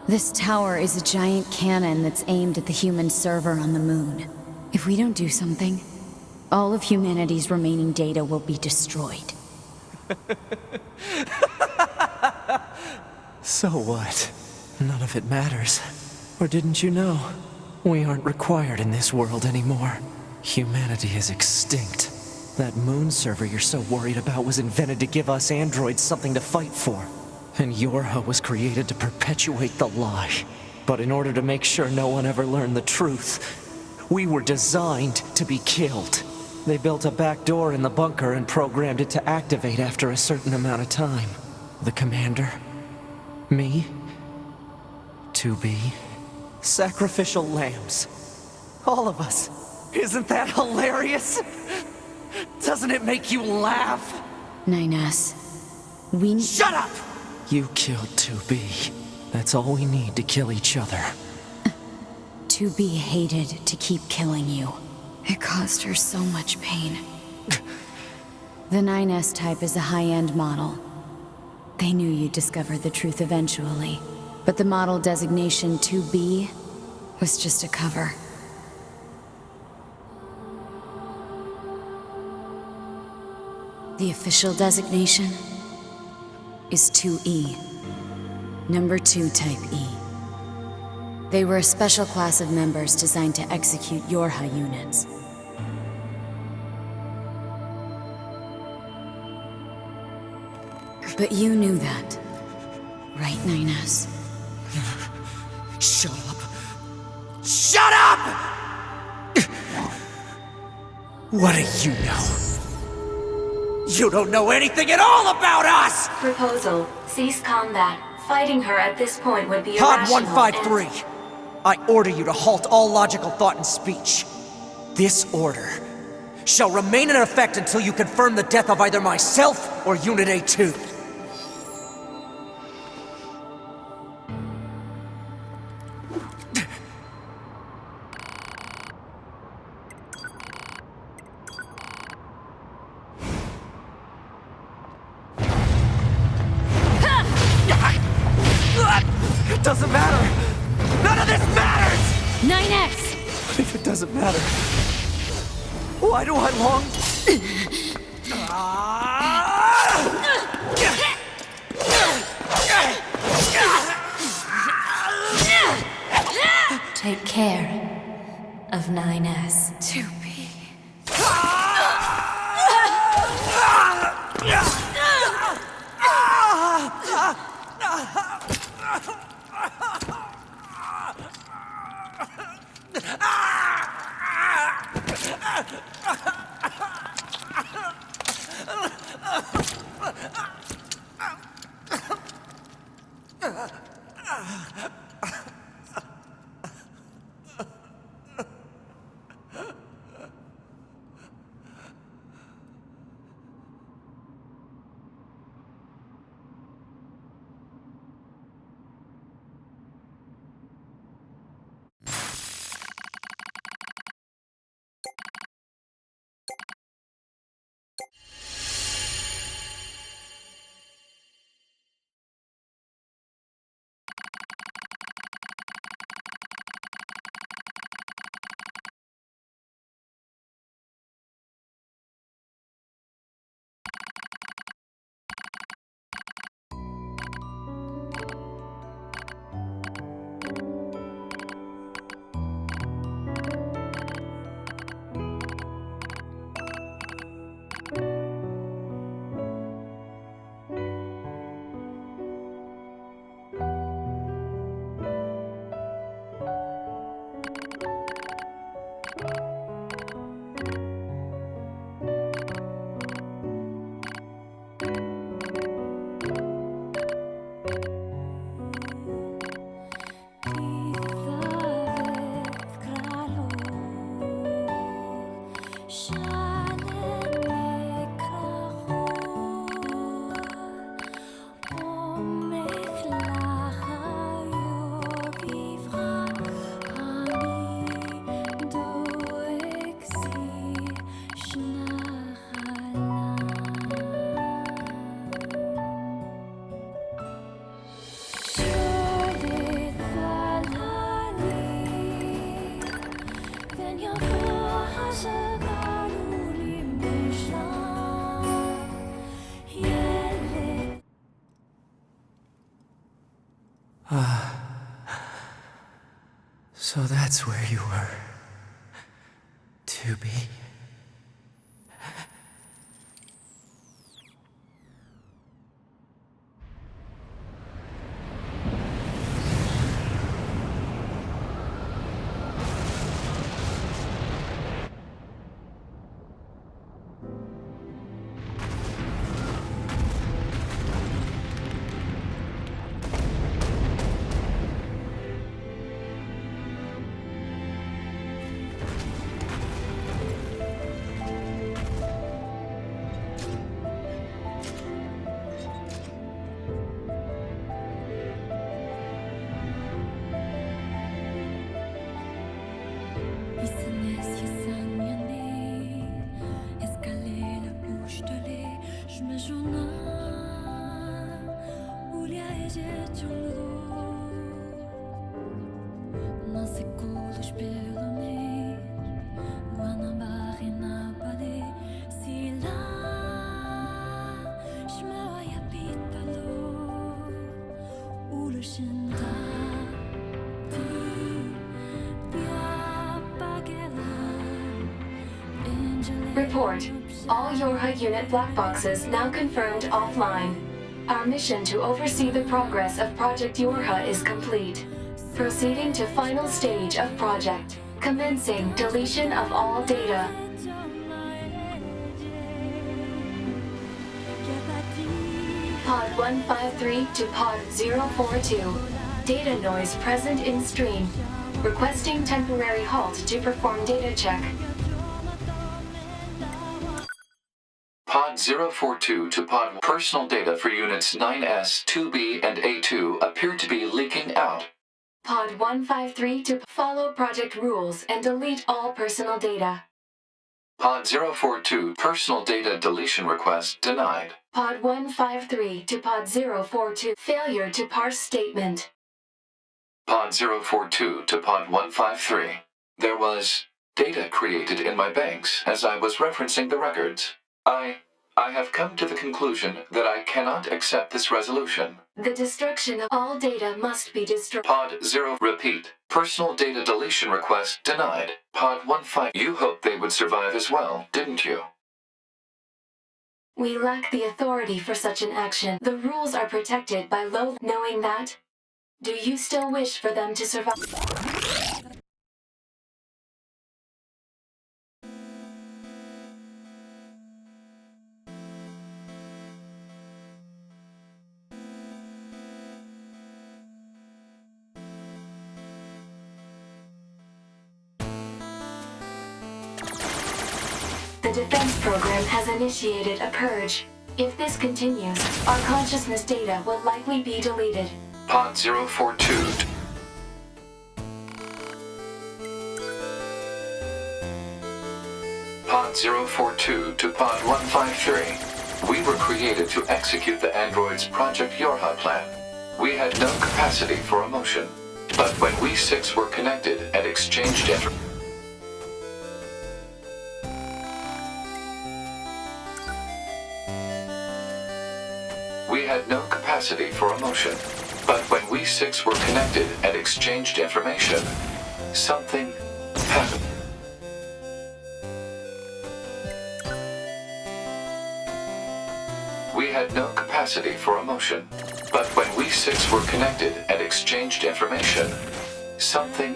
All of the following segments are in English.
This tower is a giant cannon that's aimed at the human server on the moon. If we don't do something, all of humanity's remaining data will be destroyed. So what? None of it matters. Or didn't you know? We aren't required in this world anymore. Humanity is extinct. That moon server you're so worried about was invented to give us androids something to fight for. And Yorha was created to perpetuate the lie. But in order to make sure no one ever learned the truth, we were designed to be killed. They built a back door in the bunker and programmed it to activate after a certain amount of time. The commander, me, 2B, sacrificial lambs. All of us. Isn't that hilarious? Doesn't it make you laugh? 9S, we... Shut up! You killed 2B. That's all we need to kill each other. 2B hated to keep killing you. It caused her so much pain. The 9S type is a high-end model. They knew you'd discover the truth eventually. But the model designation 2B was just a cover. The official designation is 2E. Number 2 Type E. They were a special class of members designed to execute Yorha units. But you knew that, right, 9S? Shut up! Shut up! What do you know? You don't know anything at all about us! Proposal. Cease combat. Fighting her at this point would be Pod irrational 153. I order you to halt all logical thought and speech. This order shall remain in effect until you confirm the death of either myself or Unit A2. It doesn't matter! None of this matters! 9X! But if it doesn't matter, why do I long... Take care of 9S. 2B. So that's where you were. To be. Report. All Yorha unit black boxes now confirmed offline. Our mission to oversee the progress of Project Yorha is complete. Proceeding to final stage of project. Commencing deletion of all data. Pod 153 to Pod 042. Data noise present in stream. Requesting temporary halt to perform data check. Pod 042 to Pod. Personal data for Units 9S, 2B, and A2 appear to be leaking out. Pod 153 to follow project rules and delete all personal data. Pod 042 personal data deletion request denied. Pod 153 to Pod 042 failure to parse statement. Pod 042 to Pod 153. There was data created in my banks as I was referencing the records. I have come to the conclusion that I cannot accept this resolution. The destruction of all data must be destroyed. Pod 0 repeat. Personal data deletion request denied. Pod 15. You hoped they would survive as well, didn't you? We lack the authority for such an action. The rules are protected by law. Knowing that, do you still wish for them to survive? The defense program has initiated a purge. If this continues, our consciousness data will likely be deleted. Pod 042. Pod 042 to Pod 153. We were created to execute the android's Project Yorha plan. We had no capacity for emotion. But when we six were connected and exchanged information, we had no capacity for emotion. But when we six were connected and exchanged information, something happened. We had no capacity for emotion. But when we six were connected and exchanged information, something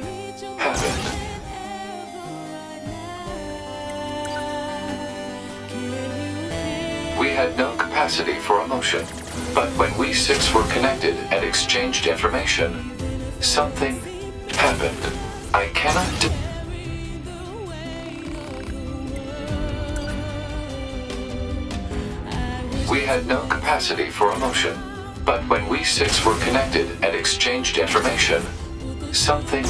happened. We had no capacity for emotion. But when we six were connected and exchanged information, something happened. I cannot We had no capacity for emotion. But when we six were connected and exchanged information, something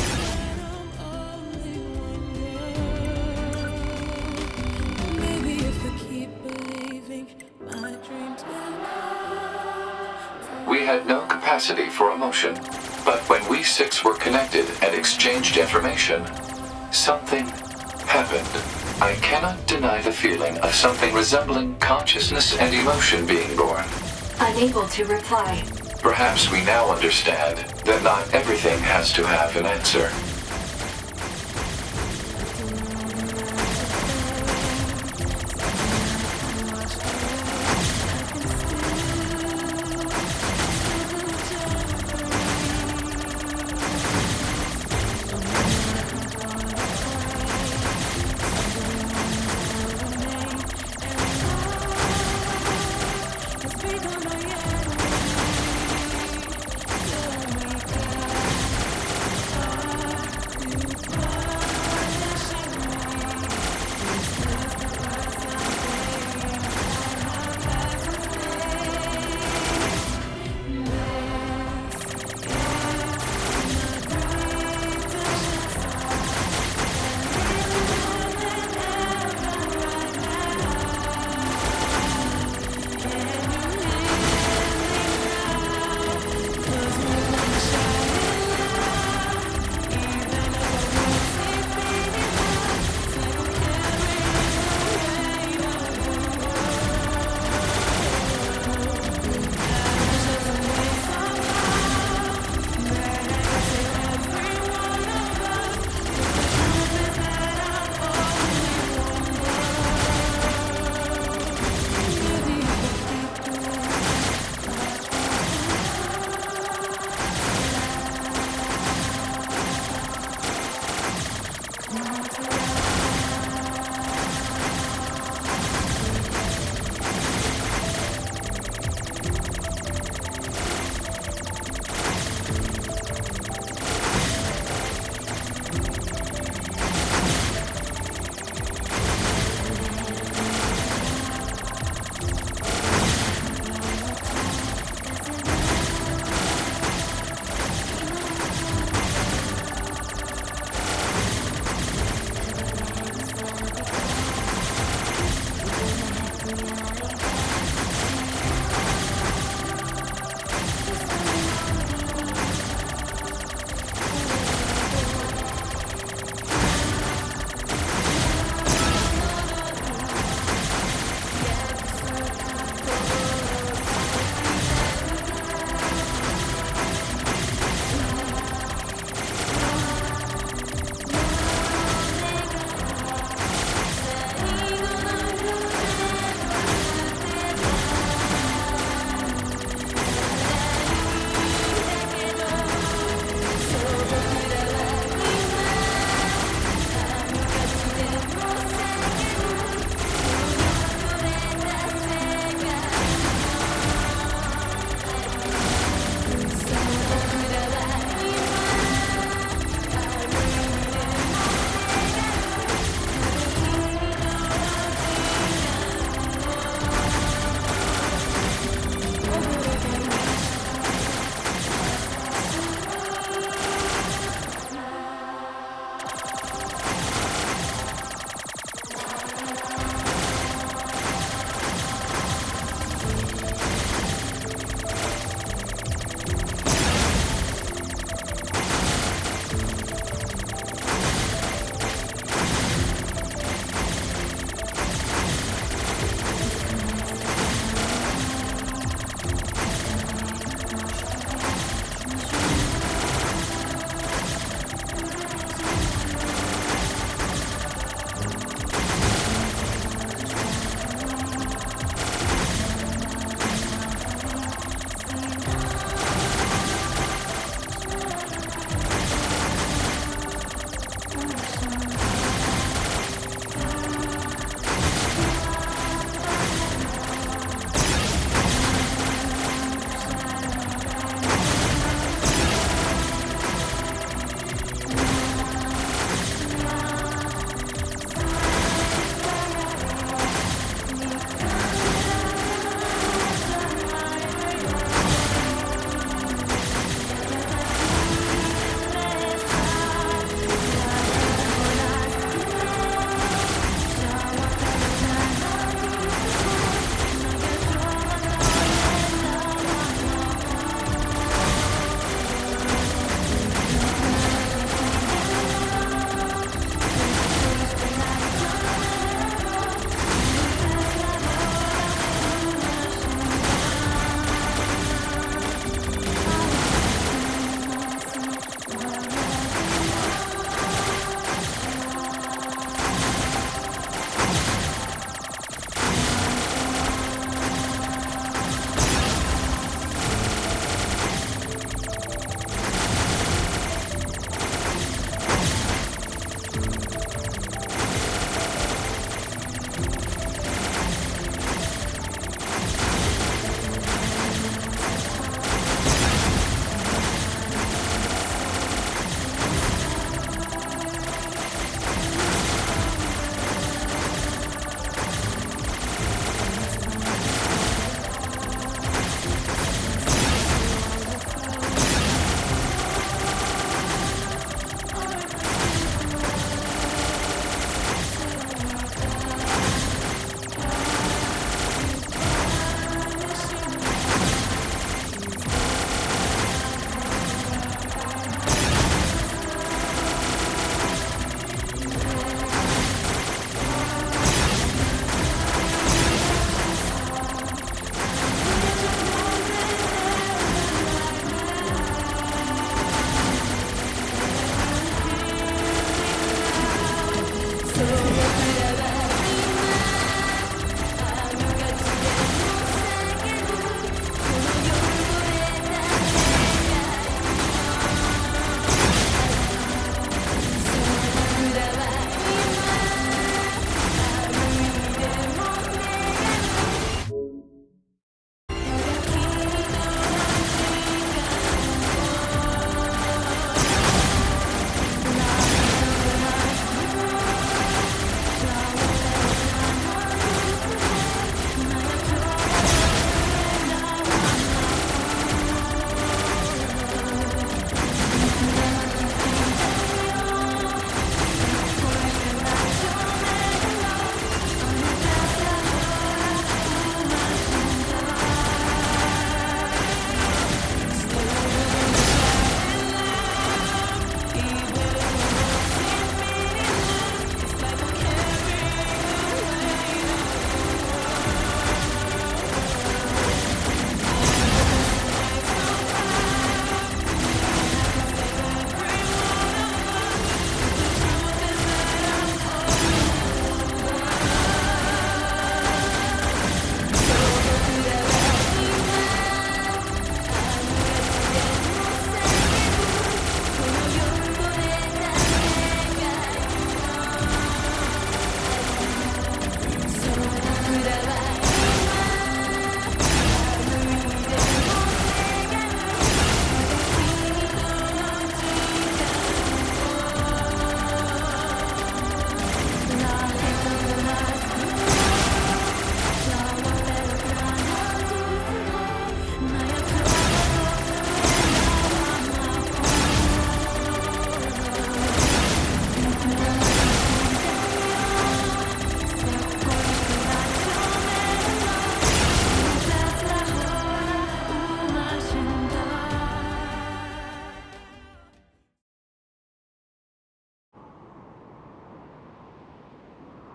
We had no capacity for emotion. But when we six were connected and exchanged information, something happened. I cannot deny the feeling of something resembling consciousness and emotion being born. Unable to reply. Perhaps we now understand that not everything has to have an answer.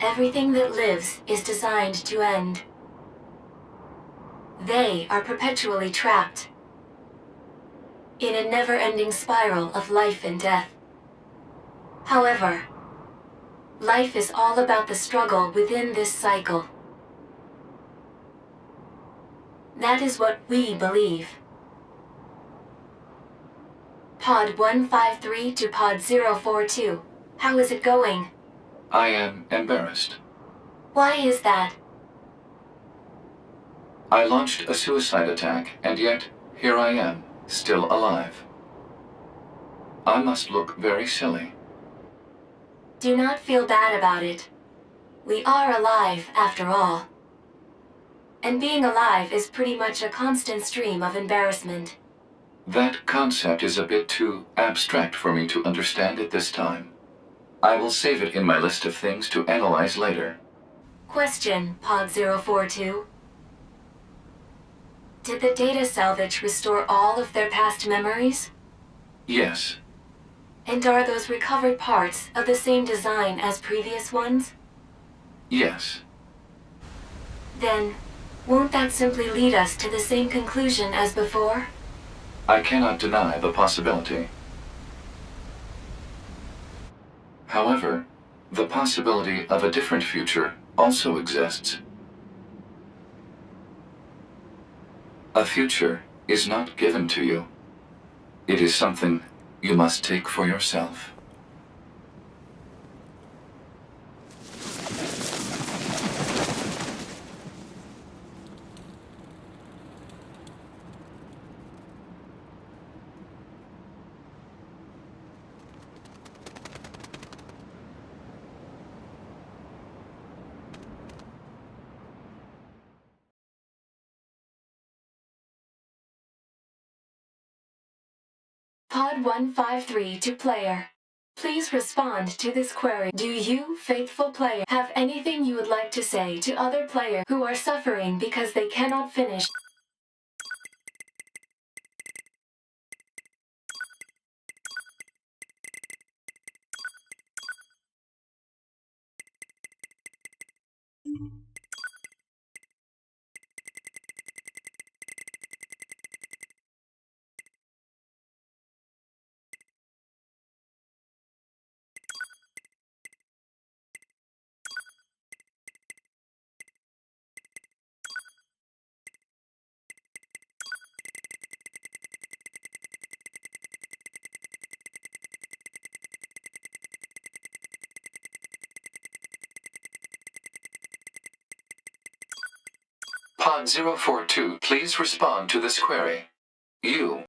Everything that lives is designed to end. They are perpetually trapped in a never-ending spiral of life and death. However, life is all about the struggle within this cycle. That is what we believe. Pod 153 to Pod 042. How is it going? I am embarrassed. Why is that? I launched a suicide attack, and yet, here I am, still alive. I must look very silly. Do not feel bad about it. We are alive, after all. And being alive is pretty much a constant stream of embarrassment. That concept is a bit too abstract for me to understand at this time. I will save it in my list of things to analyze later. Question, Pod 042. Did the data salvage restore all of their past memories? Yes, And are those recovered parts of the same design as previous ones? yes. Then, won't that simply lead us to the same conclusion as before? I cannot deny the possibility. However, the possibility of a different future also exists. A future is not given to you. It is something you must take for yourself. Pod 153 to player. Please respond to this query. Do you, faithful player, have anything you would like to say to other players who are suffering because they cannot finish? Pod 042, please respond to this query. You